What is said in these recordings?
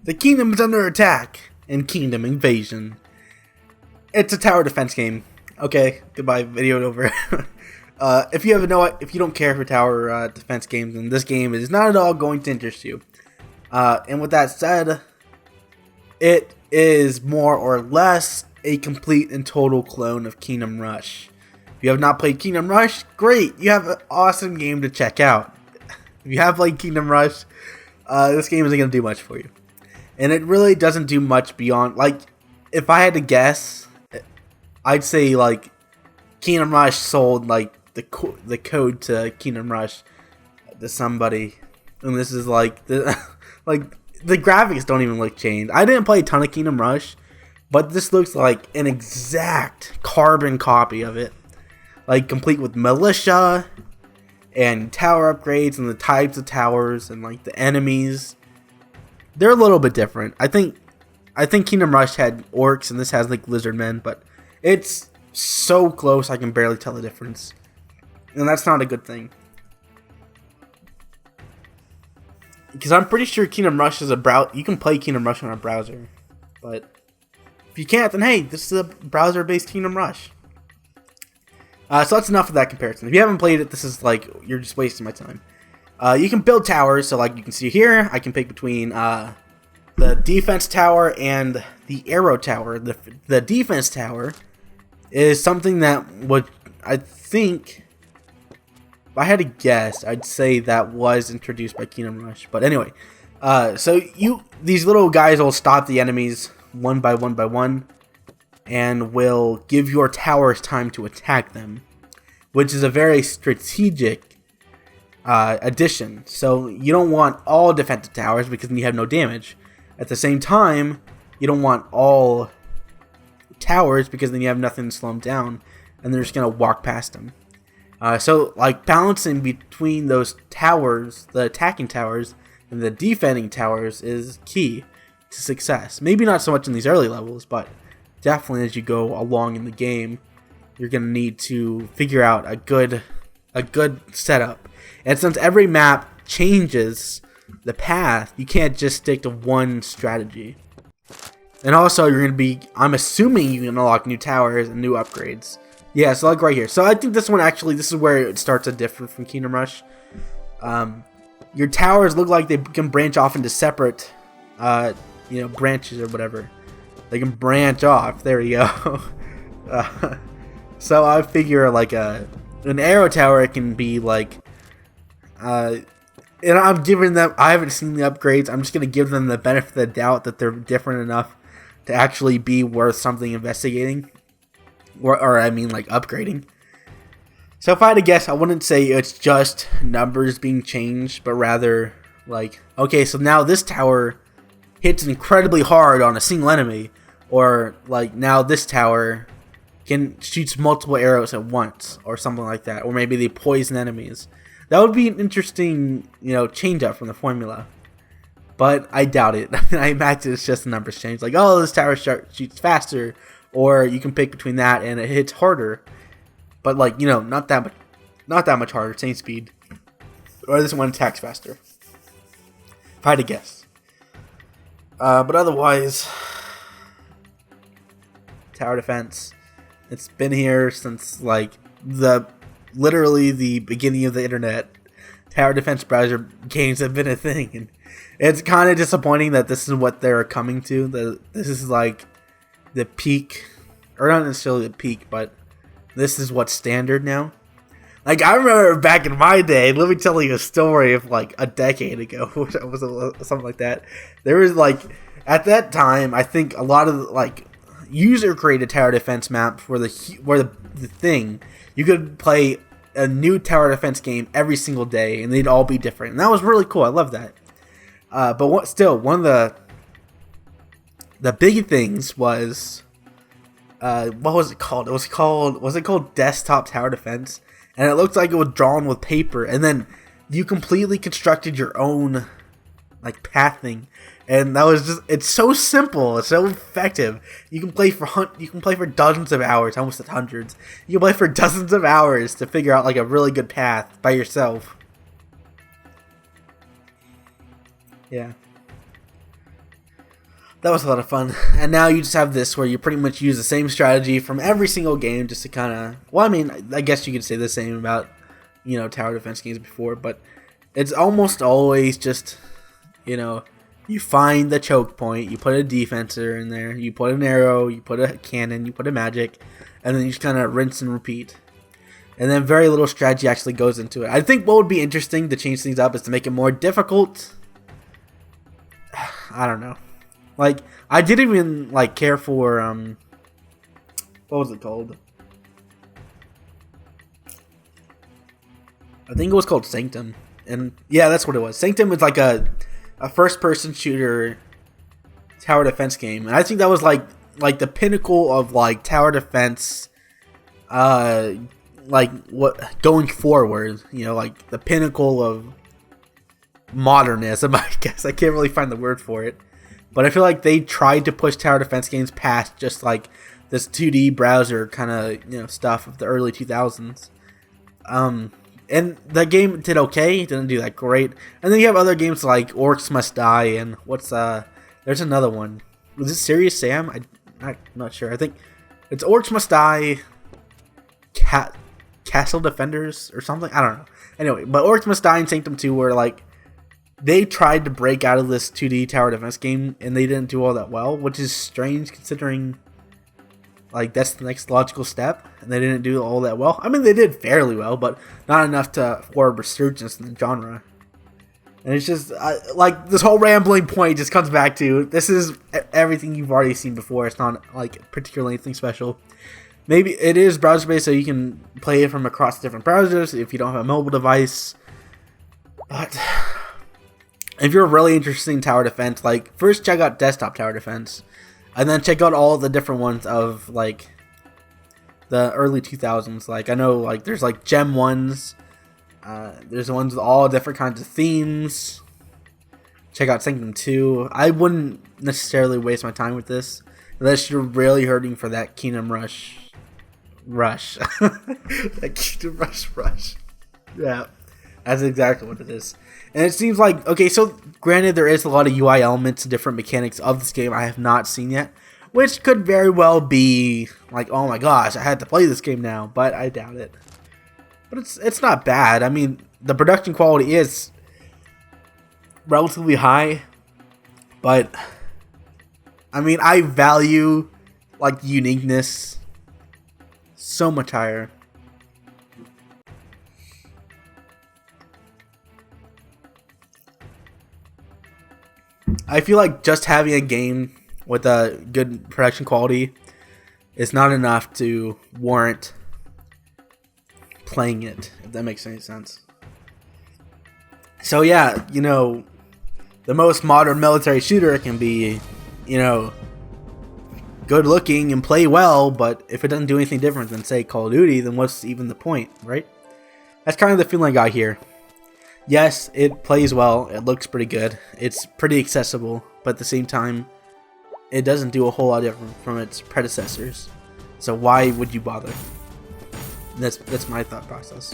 The kingdom is under attack in Kingdom Invasion. It's a tower defense game. Okay, goodbye. Video over. If you don't care for tower defense games, then this game is not at all going to interest you. And with that said, it is more or less a complete and total clone of Kingdom Rush. If you have not played Kingdom Rush, great! You have an awesome game to check out. If you have played Kingdom Rush, this game isn't going to do much for you. And it really doesn't do much beyond, like, if I had to guess, I'd say, like, Kingdom Rush sold, like, the code to Kingdom Rush to somebody. And this is, like, the graphics don't even look changed. I didn't play a ton of Kingdom Rush, but this looks like an exact carbon copy of it. Like, complete with militia and tower upgrades and the types of towers and, like, the enemies. They're a little bit different. I think Kingdom Rush had orcs and this has like lizardmen, but it's so close I can barely tell the difference. And that's not a good thing. Because I'm pretty sure Kingdom Rush is you can play Kingdom Rush on a browser. But if you can't, then hey, this is a browser-based Kingdom Rush. So that's enough of that comparison. If you haven't played it, this is like, you're just wasting my time. You can build towers, so like you can see here, I can pick between the defense tower and the arrow tower. The defense tower is something that I think, if I had to guess, I'd say that was introduced by Kingdom Rush. But anyway, so these little guys will stop the enemies one by one, and will give your towers time to attack them, which is a very strategic addition. So you don't want all defensive towers because then you have no damage. At the same time, you don't want all towers because then you have nothing to slow them down and they're just gonna walk past them. So like balancing between those towers, the attacking towers and the defending towers, is key to success. Maybe not so much in these early levels, but definitely as you go along in the game, you're gonna need to figure out a good setup. And since every map changes the path, you can't just stick to one strategy. And also, I'm assuming you can unlock new towers and new upgrades. Yeah, so like right here. So I think this is where it starts to differ from Kingdom Rush. Your towers look like they can branch off into separate, branches or whatever. They can branch off. There you go. So I figure like an arrow tower, it can be like, and I'm giving them, I haven't seen the upgrades, I'm just going to give them the benefit of the doubt that they're different enough to actually be worth something investigating, or I mean like upgrading. So if I had to guess, I wouldn't say it's just numbers being changed, but rather like, okay, so now this tower hits incredibly hard on a single enemy, or like now this tower shoots multiple arrows at once, or something like that, or maybe they poison enemies. That would be an interesting, change up from the formula. But I doubt it. I imagine it's just the numbers change. Like, oh, this tower shoots faster, or you can pick between that and it hits harder. But like, not that much harder, same speed. Or this one attacks faster. If I had to guess. But otherwise, tower defense. It's been here since like literally the beginning of the internet. Tower defense browser games have been a thing, and it's kind of disappointing that this is what they're coming to. This is like the peak, or not necessarily the peak, but this is what's standard now. Like, I remember back in my day, let me tell you a story of like a decade ago, which was something like that. There was like, at that time, I think a lot of like user created tower defense maps were the thing. You could play a new tower defense game every single day, and they'd all be different. And that was really cool. I love that. But one of the big things was, what was it called? Was it called Desktop Tower Defense? And it looked like it was drawn with paper, and then you completely constructed your own like pathing. And that was it's so simple, it's so effective. You can play for dozens of hours, almost at hundreds. You can play for dozens of hours to figure out like a really good path by yourself. Yeah. That was a lot of fun. And now you just have this where you pretty much use the same strategy from every single game just to kind of... Well, I mean, I guess you could say the same about, you know, tower defense games before, but it's almost always just, you know, you find the choke point, you put a defensor in there, you put an arrow, you put a cannon, you put a magic, and then you just kind of rinse and repeat. And then very little strategy actually goes into it. I think what would be interesting to change things up is to make it more difficult. I don't know. Like, I didn't even, like, care for, what was it called? I think it was called Sanctum. And, yeah, that's what it was. Sanctum is, like, a first-person shooter tower defense game. And I think that was, like the pinnacle of, like, tower defense, like, what, going forward. You know, like, the pinnacle of modernism, I guess. I can't really find the word for it. But I feel like they tried to push tower defense games past just like this 2D browser kind of, you know, stuff of the early 2000s. And the game did okay. It didn't do that great. And then you have other games like Orcs Must Die and there's another one. Was it Serious Sam? I'm not sure. I think it's Orcs Must Die, Castle Defenders or something. I don't know. Anyway, but Orcs Must Die and Sanctum 2 were like, they tried to break out of this 2D tower defense game, and they didn't do all that well, which is strange considering, like, that's the next logical step, and they didn't do all that well. I mean, they did fairly well, but not enough for a resurgence in the genre. And it's just, like, this whole rambling point just comes back to, this is everything you've already seen before. It's not, like, particularly anything special. Maybe it is browser-based, so you can play it from across different browsers if you don't have a mobile device. But if you're really interested in tower defense, like, first check out desktop tower defense, and then check out all the different ones of, like, the early 2000s. Like, I know, like, there's, like, gem ones, there's the ones with all different kinds of themes. Check out Sanctum 2. I wouldn't necessarily waste my time with this, unless you're really hurting for that Kingdom Rush. That Kingdom Rush. Yeah, that's exactly what it is. And it seems like, okay, so granted there is a lot of UI elements and different mechanics of this game I have not seen yet, which could very well be like, oh my gosh, I had to play this game now, but I doubt it. But it's not bad. I mean, the production quality is relatively high, but I mean, I value, like, uniqueness so much higher. I feel like just having a game with a good production quality is not enough to warrant playing it, if that makes any sense. So yeah, you know, the most modern military shooter can be, you know, good looking and play well, but if it doesn't do anything different than, say, Call of Duty, then what's even the point, right? That's kind of the feeling I got here. Yes, it plays well, it looks pretty good, it's pretty accessible, but at the same time, it doesn't do a whole lot different from its predecessors. So why would you bother? That's my thought process.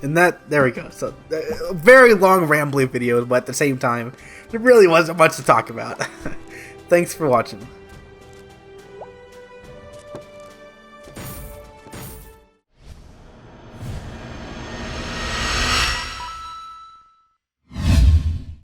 And there we go. So, a very long rambling video, but at the same time, there really wasn't much to talk about. Thanks for watching.